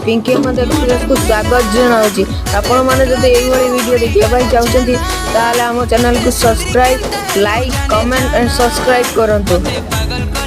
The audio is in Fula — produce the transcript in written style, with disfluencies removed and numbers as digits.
पिंकी अहमद एक्सप्रेस को स्वागत जनाऊँगी। आपण मैंने जब यही वीडियो देखा चाहते ताल आम चैनल को subscribe like comment and subscribe करूँ।